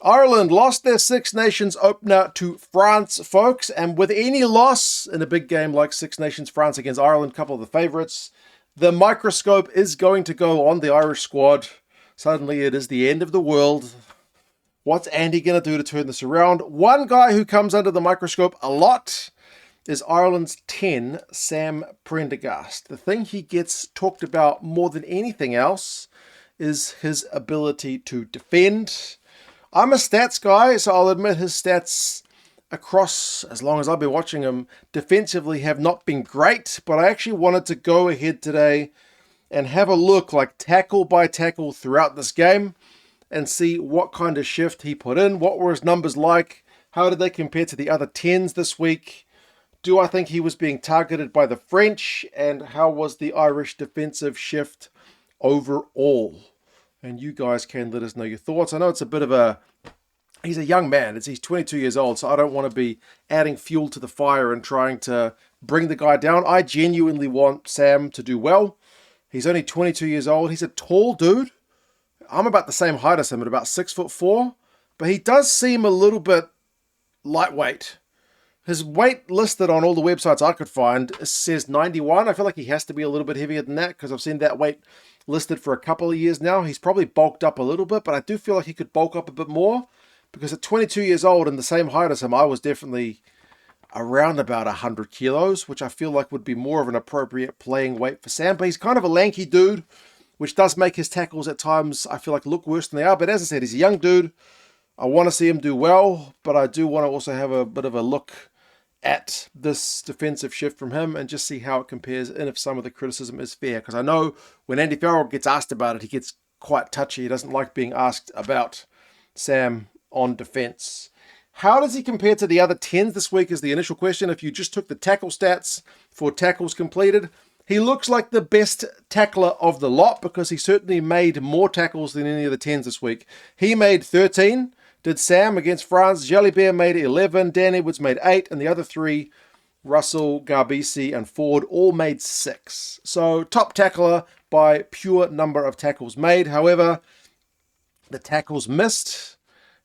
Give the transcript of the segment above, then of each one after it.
Ireland lost their Six Nations opener to France, folks, and with any loss in a big game like Six Nations France against Ireland, a couple of the favourites, the microscope is going to go on the Irish squad. Suddenly it is the end of the world. What's Andy going to do to turn this around? One guy who comes under the microscope a lot is Ireland's 10, Sam Prendergast. The thing he gets talked about more than anything else is his ability to defend. I'm a stats guy, so I'll admit his stats across, as long as I've been watching him, defensively have not been great, but I actually wanted to go ahead today and have a look like tackle by tackle throughout this game and see what kind of shift he put in, what were his numbers like, how did they compare to the other 10s this week, do I think he was being targeted by the French, and how was the Irish defensive shift overall? And you guys can let us know your thoughts. I know it's a bit of a... He's a young man. He's 22 years old, so I don't want to be adding fuel to the fire and trying to bring the guy down. I genuinely want Sam to do well. He's only 22 years old. He's a tall dude. I'm about the same height as him, at about 6'4", but he does seem a little bit lightweight. His weight listed on all the websites I could find says 91. I feel like he has to be a little bit heavier than that because I've seen that weight listed for a couple of years now. He's probably bulked up a little bit, but I do feel like he could bulk up a bit more because at 22 years old and the same height as him, I was definitely around about 100 kilos, which I feel like would be more of an appropriate playing weight for Sam. But he's kind of a lanky dude, which does make his tackles at times, I feel like, look worse than they are. But as I said, he's a young dude. I want to see him do well, but I do want to also have a bit of a look at this defensive shift from him and just see how it compares and if some of the criticism is fair. Because I know when Andy Farrell gets asked about it, he gets quite touchy. He doesn't like being asked about Sam on defense. How does he compare to the other 10s this week is the initial question. If you just took the tackle stats for tackles completed, he looks like the best tackler of the lot because he certainly made more tackles than any of the 10s this week. He made 13. Did Sam against France. Jalibert made 11. Dan Edwards made 8. And the other 3, Russell, Garbisi, and Ford, all made 6. So top tackler by pure number of tackles made. However, the tackles missed.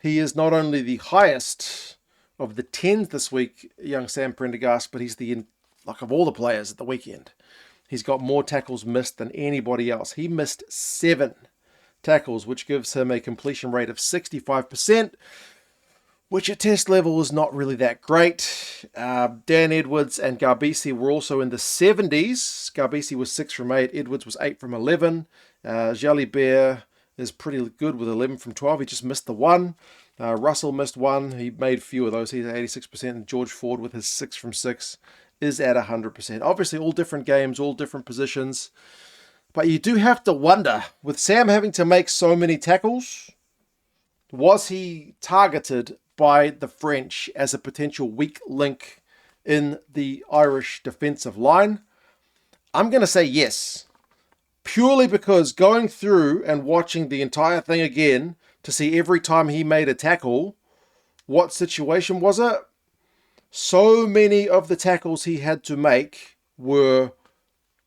He is not only the highest of the 10s this week, young Sam Prendergast, but he's the, like, of all the players at the weekend, he's got more tackles missed than anybody else. He missed 7 tackles, which gives him a completion rate of 65%, which at test level is not really that great. Dan Edwards and Garbisi were also in the 70s. Garbisi was 6 from 8. Edwards was 8 from 11. Jalibert is pretty good with 11 from 12. He just missed the 1. Russell missed 1. He made few of those. He's at 86%. And George Ford with his 6 from 6 is at 100%. Obviously, all different games, all different positions. But you do have to wonder, with Sam having to make so many tackles, was he targeted by the French as a potential weak link in the Irish defensive line? I'm going to say yes. Purely because going through and watching the entire thing again to see every time he made a tackle, what situation was it? So many of the tackles he had to make were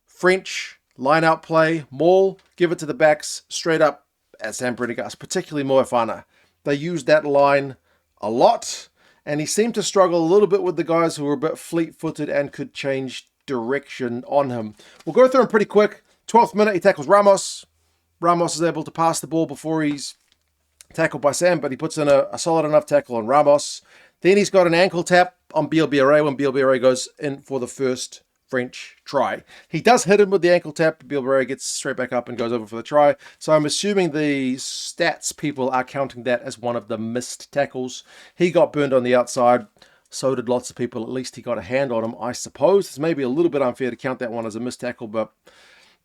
French line-out play, maul, give it to the backs, straight up at Sam Prendergast, particularly Moefana. They used that line a lot, and he seemed to struggle a little bit with the guys who were a bit fleet-footed and could change direction on him. We'll go through them pretty quick. 12th minute, he tackles Ramos. Ramos is able to pass the ball before he's tackled by Sam, but he puts in a solid enough tackle on Ramos. Then he's got an ankle tap on Bielbiere when Bielbiere goes in for the first French try. He does hit him with the ankle tap. Bielbiere gets straight back up and goes over for the try. So I'm assuming the stats people are counting that as one of the missed tackles. He got burned on the outside. So did lots of people. At least he got a hand on him, I suppose. It's maybe a little bit unfair to count that one as a missed tackle, but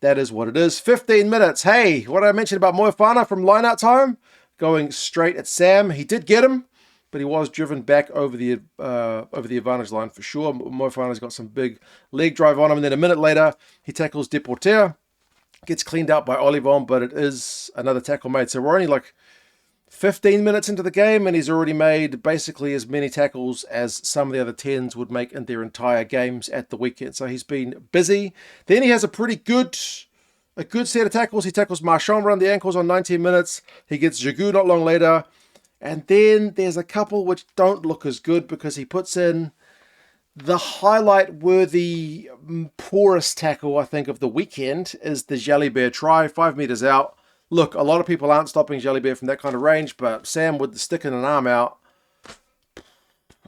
that is what it is. 15 minutes. Hey, what did I mention about Moefana from line-out time? Going straight at Sam. He did get him, but he was driven back over the advantage line for sure. Moefana's got some big leg drive on him, and then a minute later, he tackles Deporter. Gets cleaned out by Olivon, but it is another tackle made. So we're only like 15 minutes into the game, and he's already made basically as many tackles as some of the other 10s would make in their entire games at the weekend. So he's been busy. Then he has a good set of tackles. He tackles Marchand around the ankles on 19 minutes. He gets Giroud not long later. And then there's a couple which don't look as good because he puts in the highlight-worthy poorest tackle, I think, of the weekend is the Jalibert try, 5 meters out. Look, a lot of people aren't stopping Jalibert from that kind of range, but Sam with the stick and an arm out,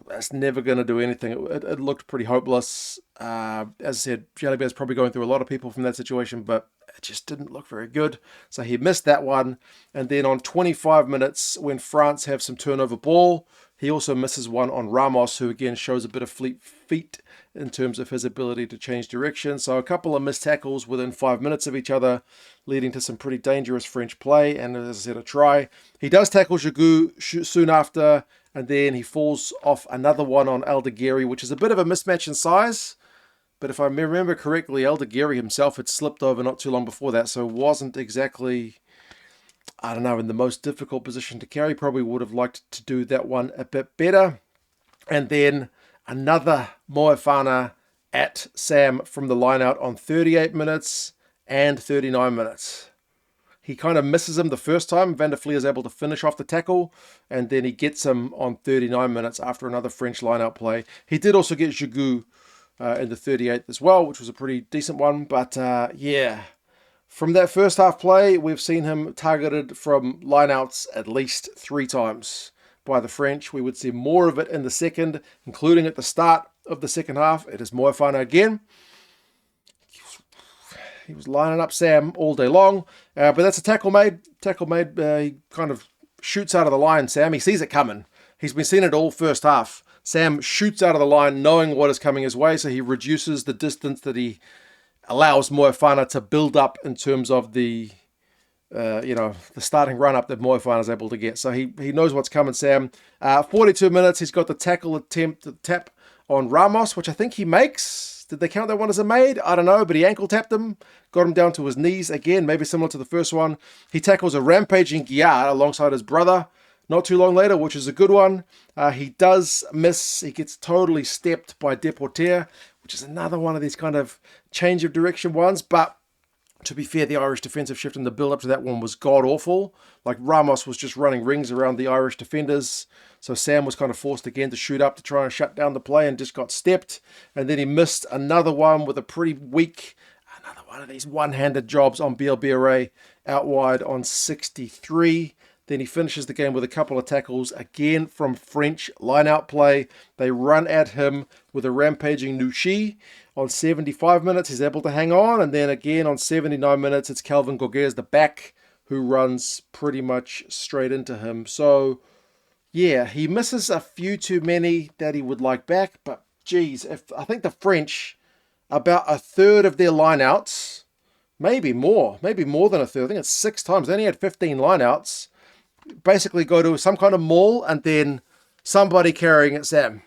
that's never going to do anything. It looked pretty hopeless. As I said, Jalibert's probably going through a lot of people from that situation, but it just didn't look very good. So he missed that one. And then on 25 minutes, when France have some turnover ball, he also misses one on Ramos, who again shows a bit of fleet feet in terms of his ability to change direction. So a couple of missed tackles within 5 minutes of each other, leading to some pretty dangerous French play. And as I said, a try. He does tackle Giroud soon after, and then he falls off another one on Aldegheri, which is a bit of a mismatch in size. But if I remember correctly, Aldegheri himself had slipped over not too long before that, so wasn't exactly, I don't know, in the most difficult position to carry. Probably would have liked to do that one a bit better. And then another Moefana at Sam from the line out on 38 minutes and 39 minutes. He kind of misses him the first time. Van der Fleer is able to finish off the tackle, and then he gets him on 39 minutes after another French line-out play. He did also get Giroud in the 38th as well, which was a pretty decent one. But yeah, from that first half play, we've seen him targeted from line-outs at least 3 times by the French. We would see more of it in the second, including at the start of the second half. It is Moefana again. He was lining up Sam all day long, but that's a tackle made. He kind of shoots out of the line, Sam. He sees it coming. He's been seeing it all first half. Sam shoots out of the line knowing what is coming his way, so he reduces the distance that he allows Moefana to build up in terms of the starting run-up that Moefana is able to get. So he knows what's coming, Sam. 42 minutes, he's got the tackle attempt, the tap on Ramos, which I think he makes. Did they count that one as a made? I don't know, but he ankle tapped him, got him down to his knees again, maybe similar to the first one. He tackles a rampaging Guillard alongside his brother not too long later, which is a good one. He does miss. He gets totally stepped by Deporter, which is another one of these kind of change of direction ones. But to be fair, the Irish defensive shift in the build-up to that one was god-awful. Like, Ramos was just running rings around the Irish defenders. So Sam was kind of forced again to shoot up to try and shut down the play and just got stepped. And then he missed another one with a pretty weak, another one of these one-handed jobs on BLBRA out wide on 63. Then he finishes the game with a couple of tackles, again from French line-out play. They run at him with a rampaging Nushi. On 75 minutes, he's able to hang on. And then again on 79 minutes, it's Calvin Gorgez, the back, who runs pretty much straight into him. So, yeah, he misses a few too many that he would like back. But, geez, I think the French, about a third of their lineouts, maybe more than a third. I think it's 6 times. They only had 15 lineouts. Basically go to some kind of mall and then somebody carrying it, Sam.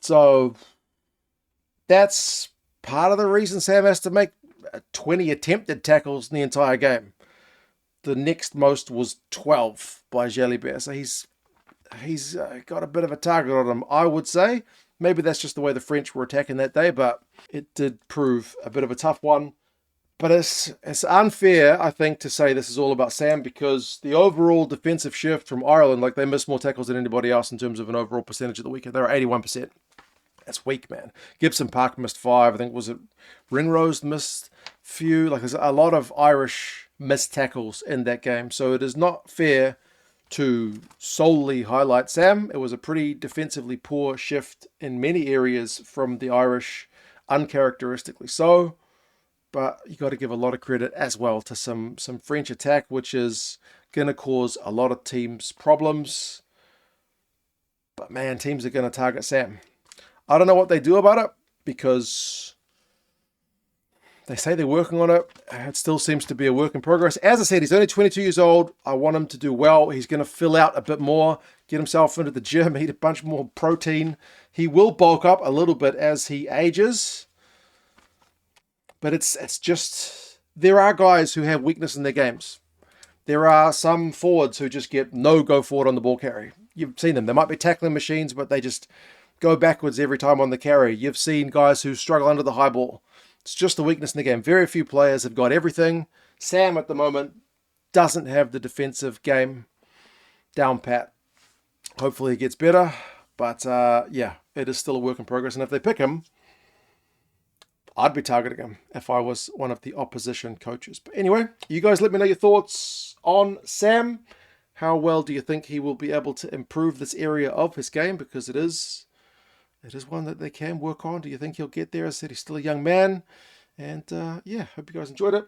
So that's part of the reason Sam has to make 20 attempted tackles in the entire game. The next most was 12 by Jalibert. So he's got a bit of a target on him, I would say. Maybe that's just the way the French were attacking that day, but it did prove a bit of a tough one. But it's unfair, I think, to say this is all about Sam, because the overall defensive shift from Ireland, like, they missed more tackles than anybody else in terms of an overall percentage of the weekend. They were 81%. That's weak, man. Gibson Park missed 5. I think, was it Rinrose missed few? Like, there's a lot of Irish missed tackles in that game. So it is not fair to solely highlight Sam. It was a pretty defensively poor shift in many areas from the Irish, uncharacteristically so. But you got to give a lot of credit as well to some French attack, which is going to cause a lot of teams problems. But man, teams are going to target Sam. I don't know what they do about it, because they say they're working on it. It still seems to be a work in progress. As I said, he's only 22 years old. I want him to do well. He's going to fill out a bit more, get himself into the gym, eat a bunch more protein. He will bulk up a little bit as he ages. But it's just, there are guys who have weakness in their games. There are some forwards who just get no go forward on the ball carry. You've seen them. They might be tackling machines, but they just go backwards every time on the carry. You've seen guys who struggle under the high ball. It's just a weakness in the game. Very few players have got everything. Sam, at the moment, doesn't have the defensive game. down pat. Hopefully he gets better. But yeah, it is still a work in progress. And if they pick him, I'd be targeting him if I was one of the opposition coaches. But anyway, you guys let me know your thoughts on Sam. How well do you think he will be able to improve this area of his game? Because it is one that they can work on. Do you think he'll get there? As I said, he's still a young man. And yeah, hope you guys enjoyed it.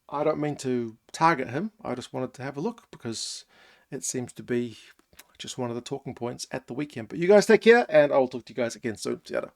I don't mean to target him. I just wanted to have a look because it seems to be just one of the talking points at the weekend. But you guys take care, and I will talk to you guys again soon. See you later.